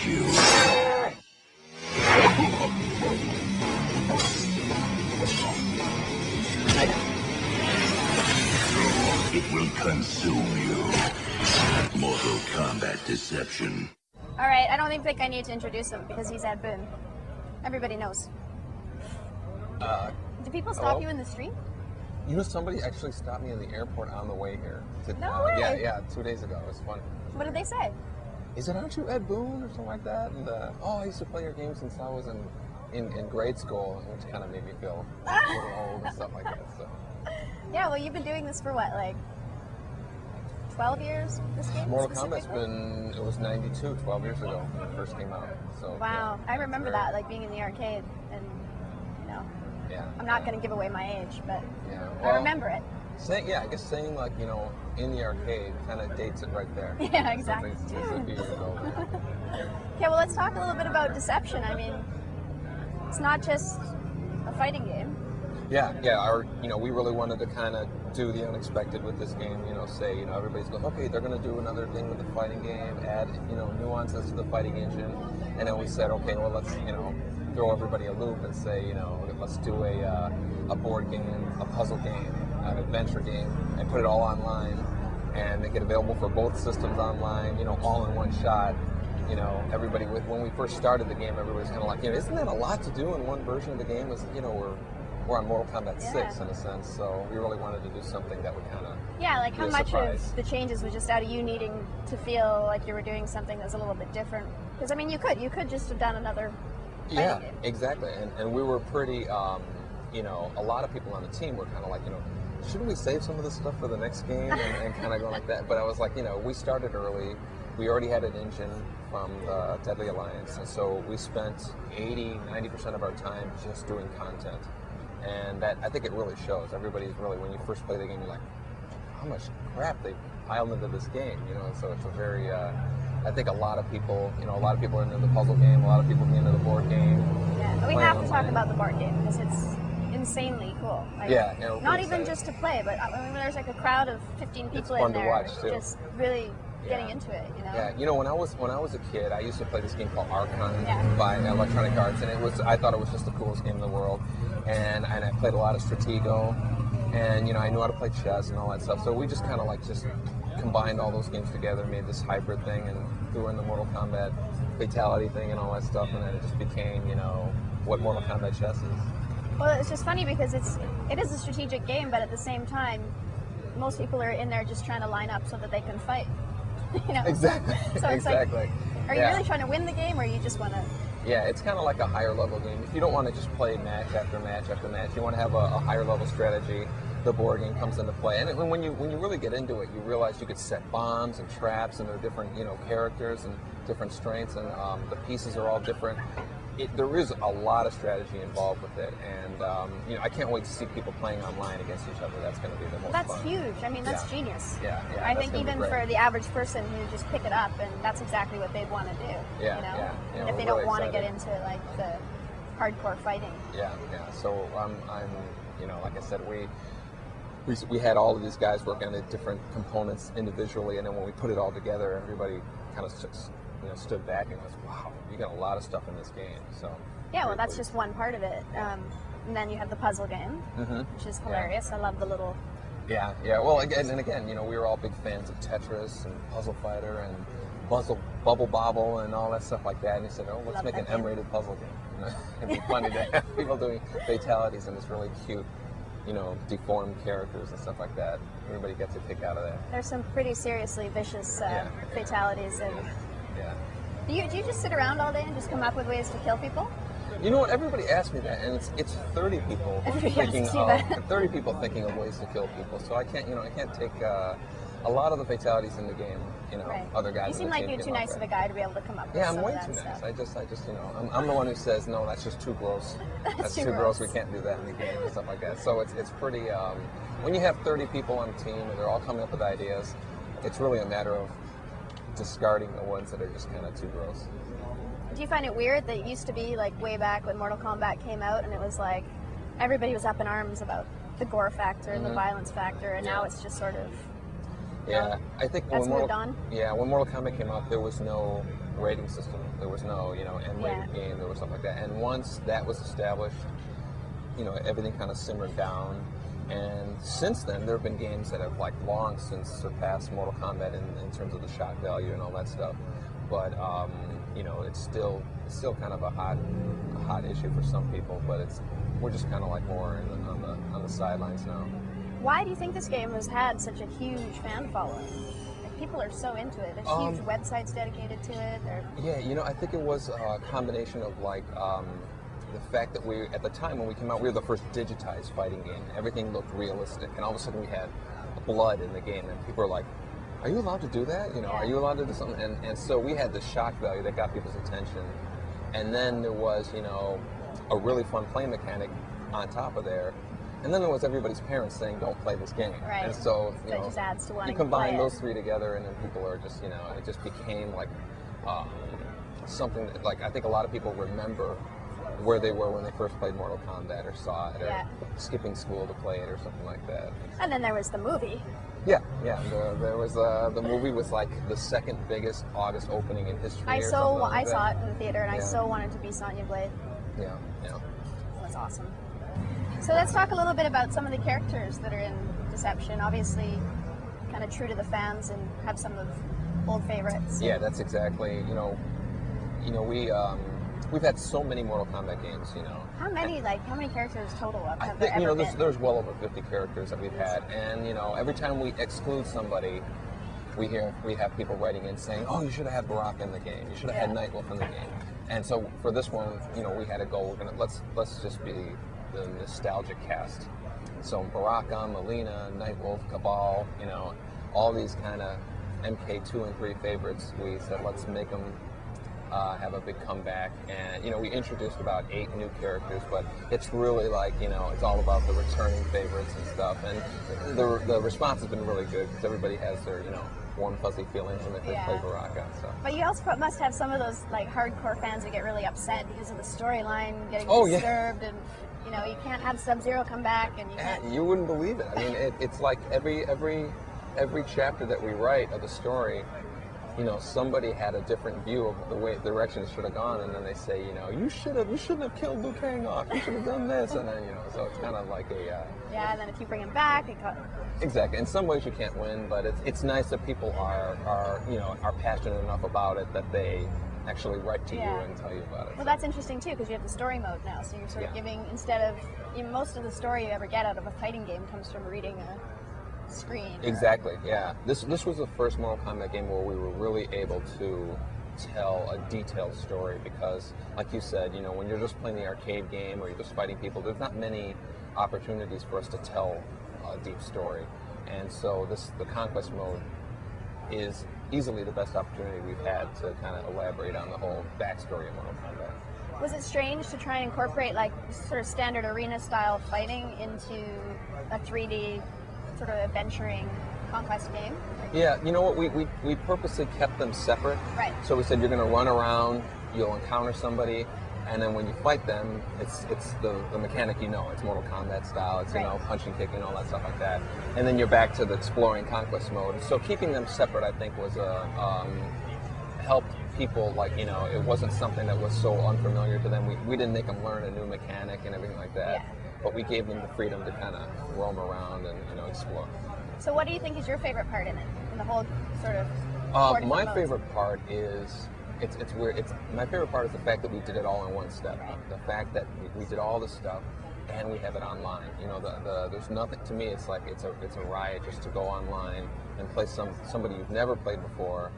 you. It will consume you. Mortal Kombat Deception. Alright, I don't even think I need to introduce him because he's at Boon. Everybody knows. Do people stop you in the street? You know, somebody actually stopped me in the airport on the way here. No way. Yeah, 2 days ago. It was funny. What did they say? He said, "Aren't you Ed Boon or something like that?" And I used to play your game since I was in grade school, which kind of made me feel a little old and stuff like that. So. Yeah, well, you've been doing this for what, like 12 years? This game? Mortal Kombat's been, it was 92, 12 years ago when it first came out. So. Wow, yeah, I remember that, like being in the arcade, and I'm not going to give away my age, but I remember it. I guess saying like, in the arcade kind of dates it right there. Yeah, exactly. It's a few years old. Okay, well, let's talk a little bit about Deception. I mean, it's not just a fighting game. Yeah, we really wanted to kind of do the unexpected with this game, say, everybody's going, okay, they're going to do another thing with the fighting game, add, nuances to the fighting engine, and then we said, okay, well, let's, throw everybody a loop and say, let's do a board game, a puzzle game, an adventure game, and put it all online, and make it available for both systems online, all in one shot. Everybody, when we first started the game, everybody's kind of like, isn't that a lot to do in one version of the game? We're on Mortal Kombat 6 in a sense, so we really wanted to do something that would kind of like how much of the changes was just out of you needing to feel like you were doing something that's a little bit different? Because I mean, you could just have done another. Yeah, exactly, and we were pretty, a lot of people on the team were kind of like, shouldn't we save some of this stuff for the next game and kind of go like that? But I was like, we started early. We already had an engine from the Deadly Alliance, and so we spent 90% of our time just doing content. And that, I think it really shows. Everybody's really, when you first play the game, you're like, how much crap they piled into this game, and so it's a very, I think a lot of people are into the puzzle game, a lot of people are into the board game. Yeah, we have to talk about the board game because it's insanely cool. Like, not even just to play, but I mean, there's like a crowd of 15 people in there, to watch too. Just really getting into it. Yeah, when I was a kid, I used to play this game called Archon by Electronic Arts, and I thought it was just the coolest game in the world. And I played a lot of Stratego, and I knew how to play chess and all that stuff. So we just kind of just combined all those games together, made this hybrid thing, and threw in the Mortal Kombat fatality thing and all that stuff, and then it just became, what Mortal Kombat chess is. Well, it's just funny because it is a strategic game, but at the same time, most people are in there just trying to line up so that they can fight. Exactly. So it's exactly. Like, are you really trying to win the game, or you just want to? Yeah, it's kind of like a higher level game. If you don't want to just play match after match after match, you want to have a higher level strategy. The board game comes into play, and when you really get into it, you realize you could set bombs and traps, and there are different characters and different strengths, and the pieces are all different. There is a lot of strategy involved with it, and I can't wait to see people playing online against each other. That's going to be the most fun. That's huge. I mean, that's genius. Yeah. I think even for the average person who just pick it up, and that's exactly what they'd want to do. Yeah. And if they don't want to get into like the hardcore fighting. Yeah. So I'm like I said, we had all of these guys working on the different components individually, and then when we put it all together, everybody kind of stood back and was, wow, you got a lot of stuff in this game. So that's just one part of it. And then you have the puzzle game, which is hilarious. I love the little. Yeah. Well, again, we were all big fans of Tetris and Puzzle Fighter and Bubble Bobble and all that stuff like that. And he said, oh, let's make an M-rated puzzle game. It'd be funny to have people doing fatalities and this really cute, deformed characters and stuff like that. Everybody gets a kick out of that. There's some pretty seriously vicious fatalities. And do you just sit around all day and just come up with ways to kill people? You know what? Everybody asks me that, and it's 30 people thinking of ways to kill people. So I can't take a lot of the fatalities in the game. Other guys. You seem like you're too nice of a guy to be able to come up with. Yeah, I'm some way of that too stuff. nice. I just I'm the one who says no. That's just too gross. That's too gross. We can't do that in the game and stuff like that. So it's pretty. When you have 30 people on a team and they're all coming up with ideas, it's really a matter of discarding the ones that are just kind of too gross. Do you find it weird that it used to be like way back when Mortal Kombat came out and it was like everybody was up in arms about the gore factor and the violence factor, and now it's just sort of I think that's when moved on. When Mortal Kombat came out, there was no rating system. There was no, N-rated game. There was stuff like that. And once that was established, everything kind of simmered down. And since then, there have been games that have long since surpassed Mortal Kombat in terms of the shock value and all that stuff. But it's still kind of a hot issue for some people. But we're just kind of more on the sidelines now. Why do you think this game has had such a huge fan following? People are so into it. There's huge websites dedicated to it. Yeah, I think it was a combination of the fact that at the time when we came out, we were the first digitized fighting game. Everything looked realistic, and all of a sudden we had blood in the game, and people were like, "Are you allowed to do that? Are you allowed to do something?" And so we had the shock value that got people's attention, and then there was a really fun play mechanic on top of there. And then there was everybody's parents saying, "Don't play this game." Right. And so, that just adds to wanting you combine to play those three together, and then people are just, it just became something that, I think a lot of people remember where they were when they first played Mortal Kombat or saw it, or skipping school to play it or something like that. And then there was the movie. Yeah. There was the movie was the second biggest August opening in history. I saw it in the theater, and I so wanted to be Sonya Blade. Yeah. It was awesome. So let's talk a little bit about some of the characters that are in Deception. Obviously, kind of true to the fans and have some of old favorites. Yeah, that's exactly. We've had so many Mortal Kombat games. How many characters total have there ever ever been? There's well over 50 characters that we've had, and every time we exclude somebody, we have people writing in saying, "Oh, you should have had Baraka in the game. You should have had Nightwolf in the game." And so for this one, we had a goal. Let's just be the nostalgic cast. So Baraka, Melina, Nightwolf, Cabal, all these kind of MK2 and 3 favorites. We said let's make them have a big comeback, and we introduced about 8 new characters, but it's really it's all about the returning favorites and stuff. And the response has been really good because everybody has their warm fuzzy feelings when they first play Baraka. So. But you also must have some of those hardcore fans that get really upset because of the storyline getting disturbed and. You can't have Sub-Zero come back, and you can't. You wouldn't believe it. I mean, it's like every chapter that we write of the story, somebody had a different view of the direction it should have gone, and then they say, you shouldn't have killed Liu Kang off. You should have done this, and then so it's kind of like a. And then if you bring him back, Exactly. In some ways, you can't win, but it's nice that people are passionate enough about it that they actually write to you and tell you about it. Well, that's interesting too, because you have the story mode now, so you're sort of giving, instead of, most of the story you ever get out of a fighting game comes from reading a screen. Exactly, yeah. This was the first Mortal Kombat game where we were really able to tell a detailed story, because, like you said, when you're just playing the arcade game or you're just fighting people, there's not many opportunities for us to tell a deep story. And so the Conquest mode is easily the best opportunity we've had to kind of elaborate on the whole backstory of Mortal Kombat. Was it strange to try and incorporate sort of standard arena style fighting into a 3D sort of adventuring Conquest game? Yeah, you know what, we purposely kept them separate. Right. So we said you're going to run around, you'll encounter somebody, and then when you fight them, it's the mechanic it's Mortal Kombat style, it's punching, kicking, all that stuff like that. And then you're back to the exploring Conquest mode. So keeping them separate, I think, was helped people, it wasn't something that was so unfamiliar to them. We didn't make them learn a new mechanic and everything like that, but we gave them the freedom to kind of roam around and explore. So what do you think is your favorite part in it, in the whole sort of my favorite part is it's weird. My favorite part is the fact that we did it all in one step. The fact that we did all this stuff and we have it online. There's nothing, to me, it's a riot just to go online and play somebody you've never played before,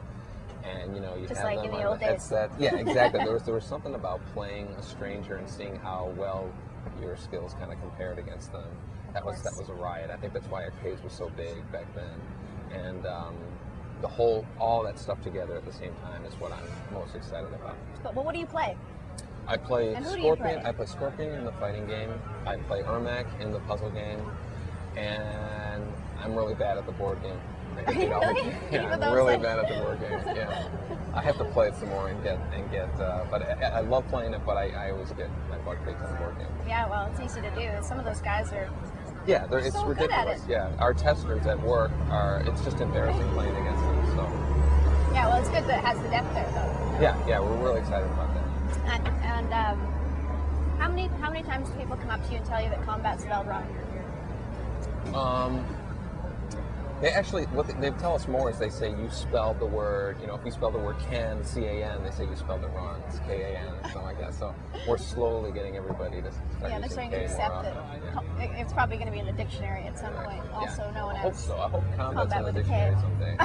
and you just have like them in on the old days. headset. Yeah, exactly. there was something about playing a stranger and seeing how well your skills kind of compared against them. That was a riot. I think that's why arcades were so big back then, and all that stuff together at the same time is what I'm most excited about. But what do you play? I play and Scorpion. I play Scorpion in the fighting game. I play Ermac in the puzzle game, and I'm really bad at the board game. Are you really? Yeah, I'm really bad at the board game. Yeah, I have to play it some more and get. But I love playing it, but I always get my butt kicked on the board game. Yeah, well, it's easy to do. Some of those guys are. Yeah, it's so ridiculous. Good at it. Yeah, our testers at work it's just embarrassing playing against them. So. Yeah, well, it's good that it has the depth there, though. Yeah, we're really excited about that. And how many times do people come up to you and tell you that Kombat's spelled wrong? They actually, what they tell us more is they say you spelled the word, if we spell the word can, C-A-N, they say you spelled it wrong. It's K-A-N or something like that. So we're slowly getting everybody to start Yeah, they're using starting K to accept more that often. it's probably going to be in the dictionary at some point, also known I hope as so. I hope Kombat's in with the a K. dictionary someday.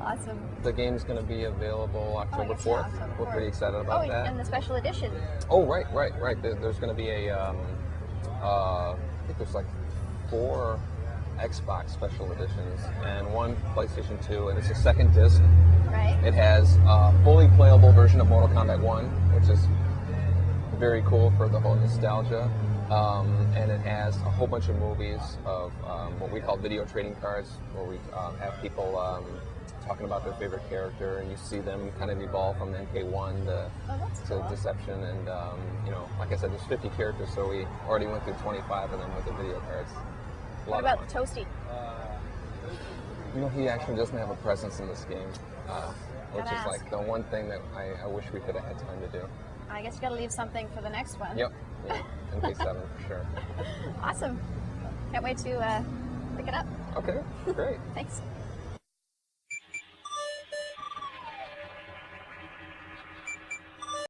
Awesome. The game's going to be available October yes, 4th. October We're 4th. pretty excited about that. And the special edition. Oh, right. There's going to be I think there's like 4 Xbox special editions and 1 PlayStation 2, and it's a second disc. Right. It has a fully playable version of Mortal Kombat 1, which is very cool for the whole nostalgia. And it has a whole bunch of movies of what we call video trading cards, where we have people talking about their favorite character, and you see them kind of evolve from MK1 to cool. Deception. And like I said, there's 50 characters, so we already went through 25 of them with the video cards. What about Toasty? He actually doesn't have a presence in this game, which is like the one thing that I wish we could have had time to do. I guess you got to leave something for the next one. Yep. Yeah. MK7 for sure. Awesome. Can't wait to pick it up. Okay, great. Thanks.